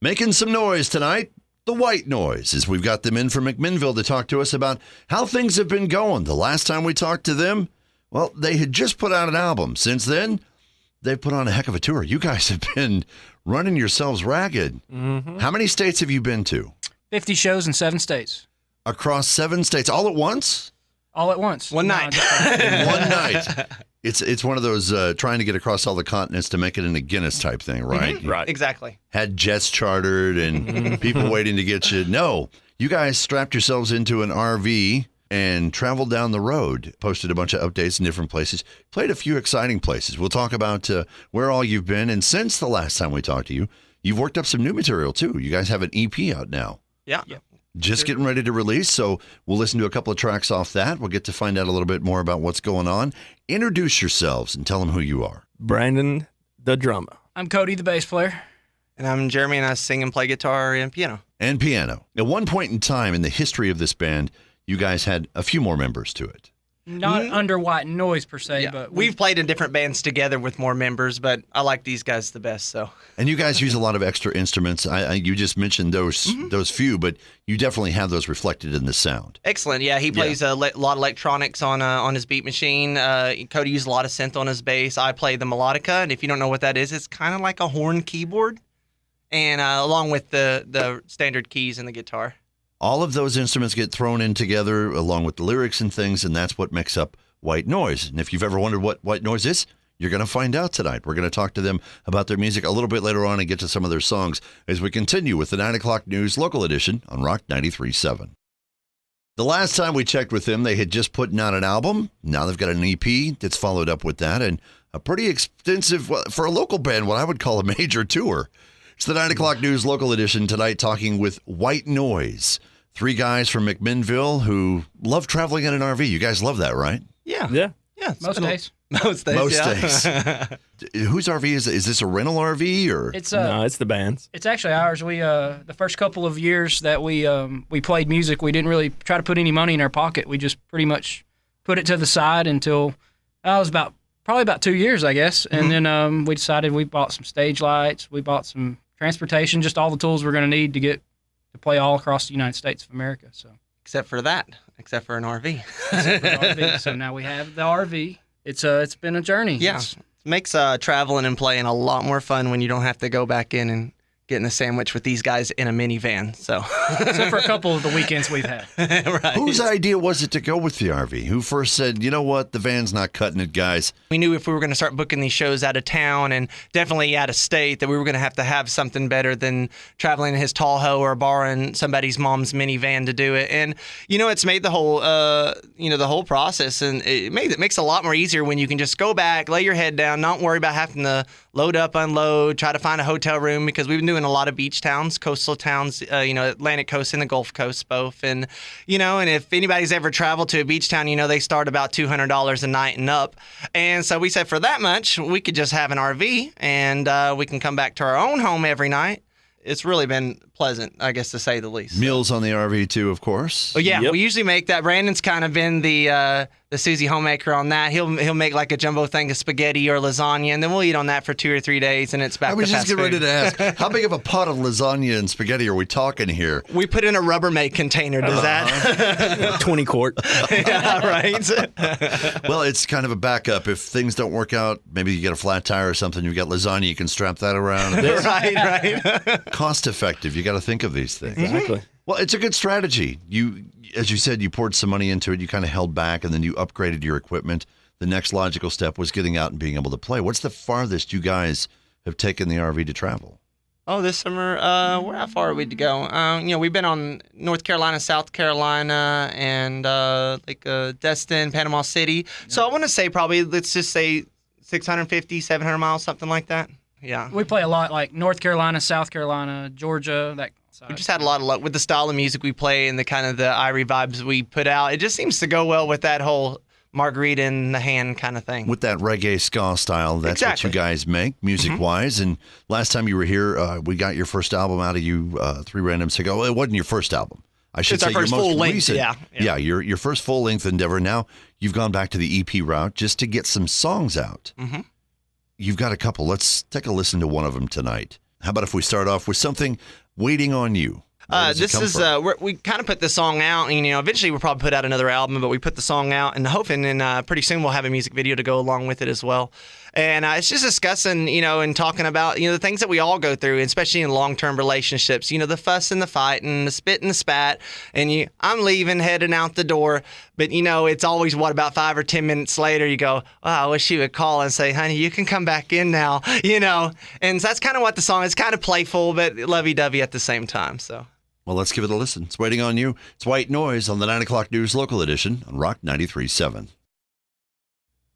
Making some noise tonight, the Whyte Noyse, as we've got them in from McMinnville to talk to us about how things have been going. The last time we talked to them, well, they had just put out an album. Since then, they've put on a heck of a tour. You guys have been running yourselves ragged. Mm-hmm. How many states have you been to? 50 shows in 7 states. Across 7 states, all at once? All at once. One night. One night. It's one of those trying to get across all the continents to make it in a Guinness type thing, right? Mm-hmm. Right. Exactly. Had jets chartered and people waiting to get you. No, you guys strapped yourselves into an RV and traveled down the road, posted a bunch of updates in different places, played a few exciting places. We'll talk about where all you've been. And since the last time we talked to you, you've worked up some new material, too. You guys have an EP out now. Yeah. Just getting ready to release, so we'll listen to a couple of tracks off that. We'll get to find out a little bit more about what's going on. Introduce yourselves and tell them who you are. Brandon, the drummer. I'm Cody, the bass player. And I'm Jeremy, and I sing and play guitar and piano. And piano. At one point in time in the history of this band, you guys had a few more members to it. Not under Whyte Noyse, per se, Yeah. but We've played in different bands together with more members, but I like these guys the best. So. And you guys use a lot of extra instruments. You just mentioned those few, but you definitely have those reflected in the sound. Excellent. Yeah, he plays a lot of electronics on his beat machine. Cody uses a lot of synth on his bass. I play the melodica, and if you don't know what that is, it's kind of like a horn keyboard, and along with the standard keys in the guitar. All of those instruments get thrown in together along with the lyrics and things, and that's what makes up Whyte Noyse. And if you've ever wondered what Whyte Noyse is, you're going to find out tonight. We're going to talk to them about their music a little bit later on and get to some of their songs as we continue with the 9 o'clock news local edition on Rock 93.7. The last time we checked with them, they had just put out an album. Now they've got an EP that's followed up with that and a pretty extensive, for a local band, what I would call a major tour. It's the 9 o'clock news local edition tonight, talking with Whyte Noyse. 3 guys from McMinnville who love traveling in an RV. You guys love that, right? Yeah. most days. Most days. Most yeah. days. Whose RV is it? Is this a rental RV or? No, it's the band's. It's actually ours. We the first couple of years that we played music, we didn't really try to put any money in our pocket. We just pretty much put it to the side until it was probably about 2 years, I guess. And then we decided we bought some stage lights, we bought some transportation, just all the tools we're going to need to play all across the United States of America. So Except for an RV. So now we have the RV. It's been a journey. Yeah. It makes traveling and playing a lot more fun when you don't have to go back in and getting a sandwich with these guys in a minivan. So, except for a couple of the weekends we've had. Right. Whose idea was it to go with the RV? Who first said, you know what, the van's not cutting it, guys? We knew if we were going to start booking these shows out of town and definitely out of state that we were going to have something better than traveling in his Tahoe or borrowing somebody's mom's minivan to do it. And, it's made the whole process, and it makes it a lot more easier when you can just go back, lay your head down, not worry about having to load up, unload, try to find a hotel room, because we've been doing a lot of beach towns, coastal towns, Atlantic coast and the Gulf Coast both. And, and if anybody's ever traveled to a beach town, they start about $200 a night and up. And so we said for that much, we could just have an RV and we can come back to our own home every night. It's really been pleasant, I guess, to say the least. Meals on the RV too, of course. Oh yeah, Yep. We usually make that. Brandon's kind of been the Susie homemaker on that. He'll make like a jumbo thing of spaghetti or lasagna, and then we'll eat on that for 2 or 3 days, and it's back I to was just fast getting ready food. to ask, how big of a pot of lasagna and spaghetti are we talking here? We put in a Rubbermaid container. Does that? 20 quart. Yeah, right. Well, it's kind of a backup. If things don't work out, maybe you get a flat tire or something, you've got lasagna, you can strap that around. right. Cost effective. You got to think of these things. Exactly. Well, it's a good strategy. You, as you said, you poured some money into it. You kind of held back, and then you upgraded your equipment. The next logical step was getting out and being able to play. What's the farthest you guys have taken the RV to travel? Oh, this summer, how far are we to go? We've been on North Carolina, South Carolina, and Destin, Panama City. So I want to say probably, let's just say 650, 700 miles, something like that. Yeah. We play a lot like North Carolina, South Carolina, Georgia, that side. We just had a lot of luck with the style of music we play and the kind of the Irie vibes we put out. It just seems to go well with that whole margarita in the hand kind of thing. With that reggae ska style, that's Exactly. what you guys make music-wise. And last time you were here, we got your first album out of you 3 randoms ago. Well, it wasn't your first album. I should It's say our first your most full length, recent. yeah. Your first full-length endeavor. Now you've gone back to the EP route just to get some songs out. Mhm. You've got a couple. Let's take a listen to one of them tonight. How about if we start off with something, Waiting on You? This is we kind of put the song out, and eventually we'll probably put out another album. But we put the song out, and hoping, and pretty soon we'll have a music video to go along with it as well. And it's just discussing, and talking about the things that we all go through, especially in long-term relationships. The fuss and the fight, and the spit and the spat. And I'm leaving, heading out the door, but it's always about 5 or 10 minutes later you go, oh, I wish you would call and say, honey, you can come back in now. And so that's kind of what the song is. Kind of playful, but lovey-dovey at the same time. So. Well, let's give it a listen. It's Waiting on You. It's Whyte Noyse on the 9 o'clock news local edition on Rock 93.7.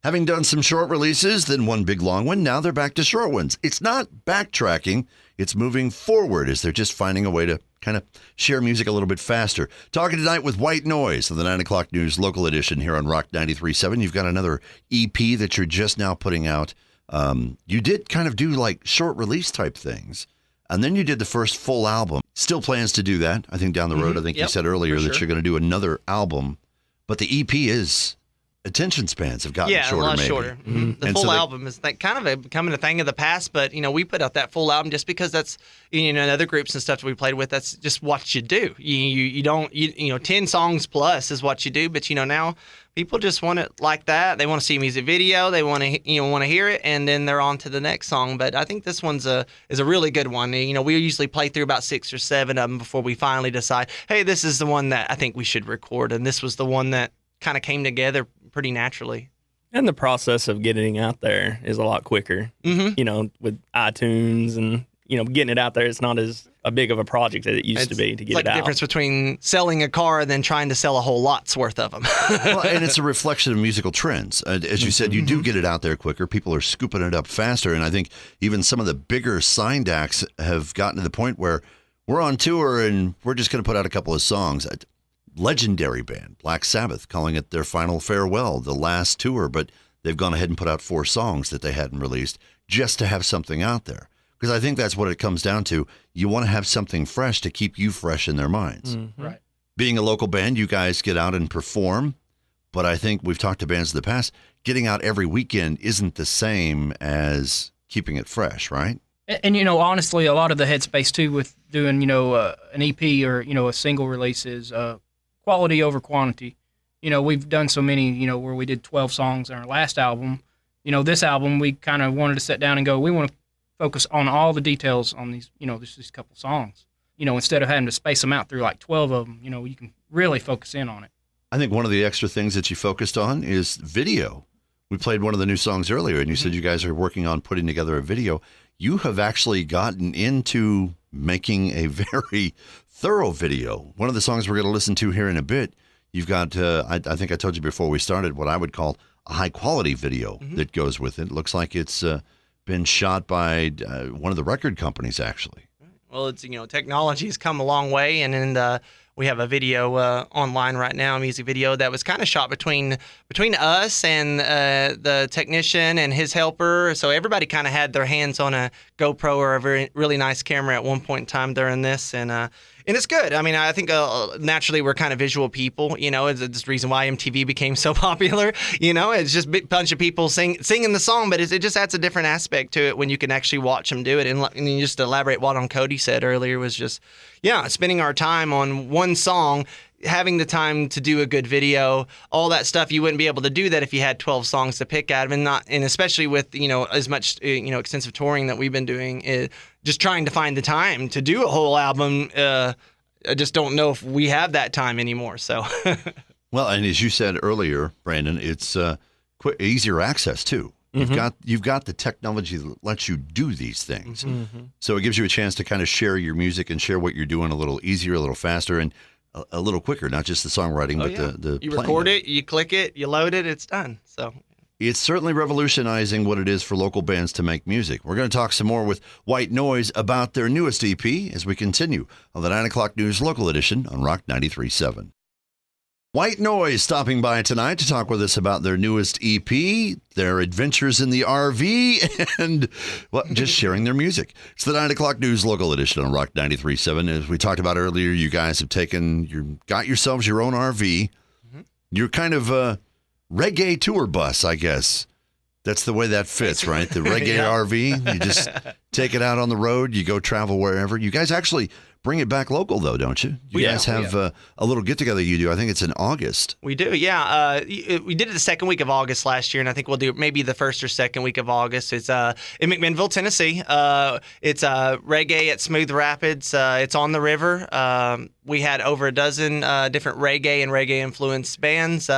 Having done some short releases, then one big long one, now they're back to short ones. It's not backtracking. It's moving forward as they're just finding a way to kind of share music a little bit faster. Talking tonight with Whyte Noyse on the 9 o'clock news local edition here on Rock 93.7. You've got another EP that you're just now putting out. You did kind of do like short release type things. And then you did the first full album. Still plans to do that, I think, down the road. I think you said earlier that you're going to do another album. But the EP is, attention spans have gotten shorter, a lot maybe. shorter. Mm-hmm. The full album is kind of becoming a thing of the past. But, we put out that full album just because that's, in other groups and stuff that we played with, that's just what you do. You don't, 10 songs plus is what you do. But, now people just want it like that. They want to see a music video. They want to, want to hear it, and then they're on to the next song. But I think this one's is a really good one. We usually play through about 6 or 7 of them before we finally decide, hey, this is the one that I think we should record. And this was the one that kind of came together pretty naturally. And the process of getting out there is a lot quicker. Mm-hmm. With iTunes and getting it out there, it's not as a big of a project as it used to be to get it out. It's like the difference between selling a car and then trying to sell a whole lot's worth of them. Well, and it's a reflection of musical trends. As you said, you do get it out there quicker. People are scooping it up faster. And I think even some of the bigger signed acts have gotten to the point where we're on tour and we're just going to put out a couple of songs. Legendary band, Black Sabbath, calling it their final farewell, the last tour. But they've gone ahead and put out 4 songs that they hadn't released just to have something out there. Because I think that's what it comes down to. You want to have something fresh to keep you fresh in their minds. Mm-hmm. Right. Being a local band, you guys get out and perform. But I think we've talked to bands in the past, getting out every weekend isn't the same as keeping it fresh, right? And honestly, a lot of the headspace, too, with doing, an EP or, a single release is quality over quantity. We've done so many, where we did 12 songs in our last album. This album, we kind of wanted to sit down and go, we want to focus on all the details on these, these couple songs. Instead of having to space them out through like 12 of them, you can really focus in on it. I think one of the extra things that you focused on is video. We played one of the new songs earlier, and you said you guys are working on putting together a video. You have actually gotten into making a very thorough video. One of the songs we're going to listen to here in a bit, you've got, I think I told you before we started, what I would call a high-quality video that goes with it. It looks like it's been shot by one of the record companies, actually. Well, it's technology has come a long way, and we have a video online right now, a music video that was kind of shot between us and the technician and his helper. So everybody kind of had their hands on a GoPro or a really nice camera at one point in time during this, and it's good. I mean, I think naturally we're kind of visual people. It's the reason why MTV became so popular. It's just a bunch of people singing the song, but it just adds a different aspect to it when you can actually watch them do it. And you just elaborate what Cody said earlier was just, spending our time on one song, having the time to do a good video, all that stuff. You wouldn't be able to do that if you had 12 songs to pick out of, and especially with as much extensive touring that we've been doing, just trying to find the time to do a whole album. I just don't know if we have that time anymore. So, well, and as you said earlier, Brandon, it's easier access too. You've got the technology that lets you do these things, so it gives you a chance to kind of share your music and share what you're doing a little easier, a little faster, and a little quicker. Not just the songwriting, but the you record it, you click it, you load it, it's done. So it's certainly revolutionizing what it is for local bands to make music. We're going to talk some more with Whyte Noyse about their newest EP as we continue on the 9 o'clock news local edition on Rock 93.7. Whyte Noyse stopping by tonight to talk with us about their newest EP, their adventures in the RV, and just sharing their music. It's the 9 o'clock news local edition on Rock 93.7. As we talked about earlier, you guys have got yourselves your own RV. You're kind of a reggae tour bus, I guess. That's the way that fits, right? The reggae RV, you just take it out on the road, you go travel wherever. You guys actually bring it back local, though, don't you? You guys have a little get-together you do. I think it's in August. We do, yeah. We did it the second week of August last year, and I think we'll do it maybe the first or second week of August. It's in McMinnville, Tennessee. It's reggae at Smooth Rapids. It's on the river. We had over a dozen different reggae and reggae-influenced bands.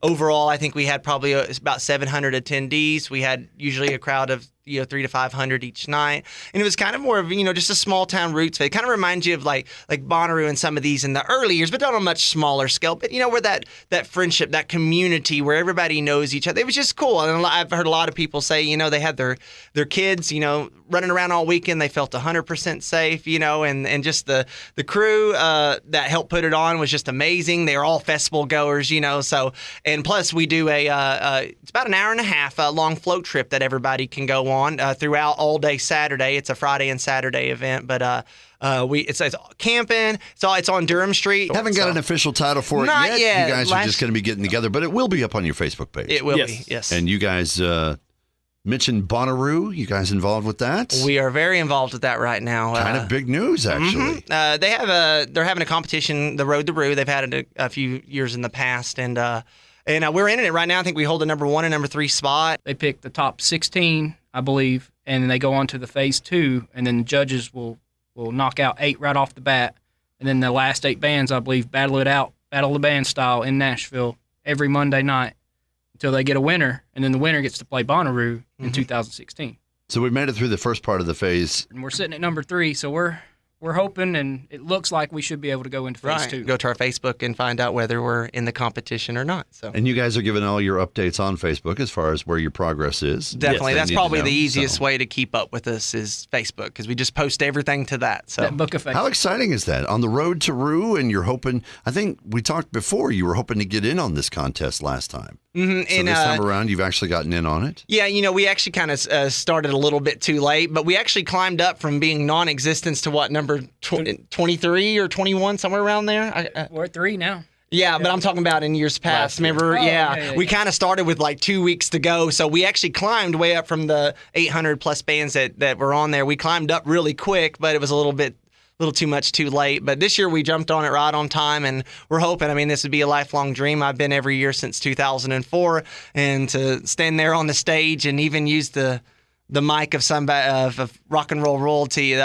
Overall, I think we had probably about 700 attendees. We had usually a crowd of 300 to 500 each night, and it was kind of more of just a small town roots. It kind of reminds you of like Bonnaroo and some of these in the early years, but on a much smaller scale. But where that friendship, that community, where everybody knows each other, it was just cool. And I've heard a lot of people say they had their kids running around all weekend. They felt 100% safe, and just the crew that helped put it on was just amazing. They were all festival goers, so, and plus we do it's about an hour and a half long float trip that everybody can go on throughout all day Saturday. It's a Friday and Saturday event, but it's camping. It's on Durham Street. Haven't got an official title for it Not yet. You guys are just going to be getting together, but it will be up on your Facebook page. It will be, yes. And you guys mentioned Bonnaroo. You guys involved with that? We are very involved with that right now. Kind of big news, actually. They're having a competition, the Road to Roo. They've had it a few years in the past, and we're in it right now. I think we hold the number 1 and number 3 spot. They pick the top 16, I believe, and then they go on to the phase 2, and then the judges will knock out 8 right off the bat, and then the last 8 bands, I believe, battle it out, battle the band style in Nashville every Monday night until they get a winner, and then the winner gets to play Bonnaroo in 2016. So we made it through the first part of the phase. And we're sitting at number 3, so we're hoping, and it looks like we should be able to go into phase 2. Go to our Facebook and find out whether we're in the competition or not. So. And you guys are giving all your updates on Facebook as far as where your progress is. Definitely. That's probably the easiest way to keep up with us is Facebook, because we just post everything to that. So that book of Facebook. How exciting is that? On the road to Roo, and you're hoping, I think we talked before, you were hoping to get in on this contest last time. Mm-hmm. So this time around, you've actually gotten in on it? Yeah, we actually kind of started a little bit too late, but we actually climbed up from being non-existence to what, number 23 or 21, somewhere around there? We're at 3 now. Yeah, but I'm talking about in years past. Remember? We kind of started with like 2 weeks to go, so we actually climbed way up from the 800 plus bands that were on there. We climbed up really quick, but it was a little too much too late. But this year we jumped on it right on time, and we're hoping, this would be a lifelong dream. I've been every year since 2004, and to stand there on the stage and even use the mic of somebody of rock and roll royalty,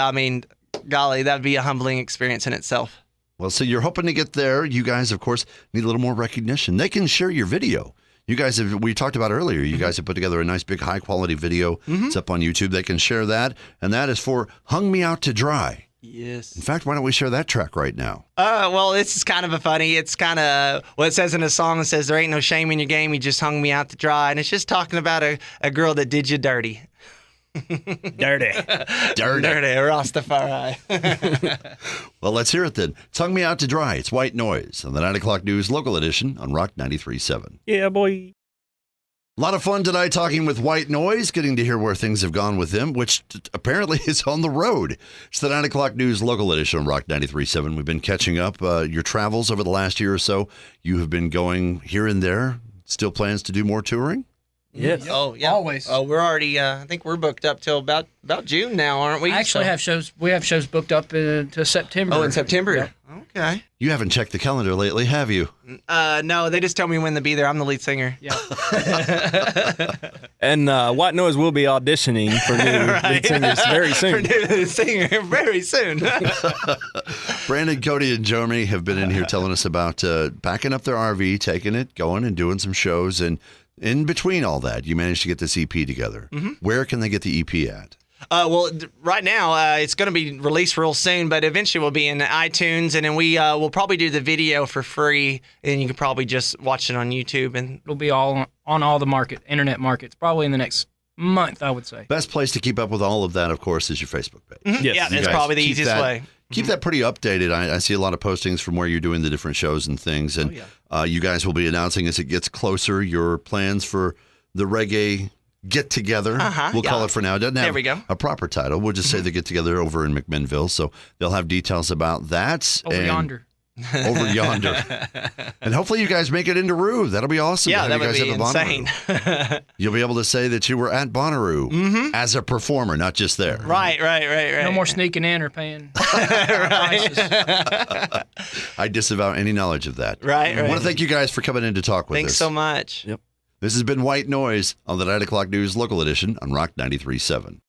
golly, that'd be a humbling experience in itself. Well, so you're hoping to get there. You guys, of course, need a little more recognition. They can share your video. You guys we talked about earlier, you guys have put together a nice big high quality video. It's up on YouTube. They can share that, and that is for Hung Me Out to Dry. Yes. In fact, why don't we share that track right now? Well, this is kind of it's kind of what it says in a song that says, there ain't no shame in your game, you just hung me out to dry. And it's just talking about a girl that did you dirty. Dirty. Rastafari. Well, let's hear it then. It's Hung Me Out to Dry. It's Whyte Noyse on the 9 o'clock news local edition on Rock 93.7. Yeah, boy. A lot of fun tonight talking with Whyte Noyse, getting to hear where things have gone with them, which apparently is on the road. It's the 9 o'clock news local edition on Rock 93.7. We've been catching up your travels over the last year or so. You have been going here and there. Still plans to do more touring? Yes. Oh, yeah. Always. Oh, we're already, I think we're booked up till about June now, aren't we? I actually have shows. We have shows booked up to September. Oh, in September? Yeah. Okay. You haven't checked the calendar lately, have you? No, they just tell me when to be there. I'm the lead singer. Yeah. And Whyte Noyse will be auditioning for new lead singers very soon. For new lead singer very soon. Brandon, Cody, and Jeremy have been in here telling us about packing up their RV, taking it, going and doing some shows. And in between all that, you managed to get this EP together. Where can they get the EP at? Well, right now it's going to be released real soon, but eventually we'll be in iTunes, and then we'll probably do the video for free, and you can probably just watch it on YouTube. And It'll be all on all the internet markets, probably in the next month, I would say. Best place to keep up with all of that, of course, is your Facebook page. Yes. Yeah, that's probably the easiest way. Keep that pretty updated. I see a lot of postings from where you're doing the different shows and things, and you guys will be announcing as it gets closer your plans for the reggae get-together. We'll call it for now. It doesn't have a proper title. We'll just say the get-together over in McMinnville, so they'll have details about that. Over yonder. over yonder. And hopefully you guys make it into Rue. That'll be awesome. Yeah, to have that you would guys be have a Bonnaroo. insane. You'll be able to say that you were at Bonnaroo as a performer, not just there. Right. No more sneaking in or paying. I disavow any knowledge of that. Right. I want to thank you guys for coming in to talk with us. Thanks so much. This has been Whyte Noyse on the 9 o'clock news local edition on Rock 93.7.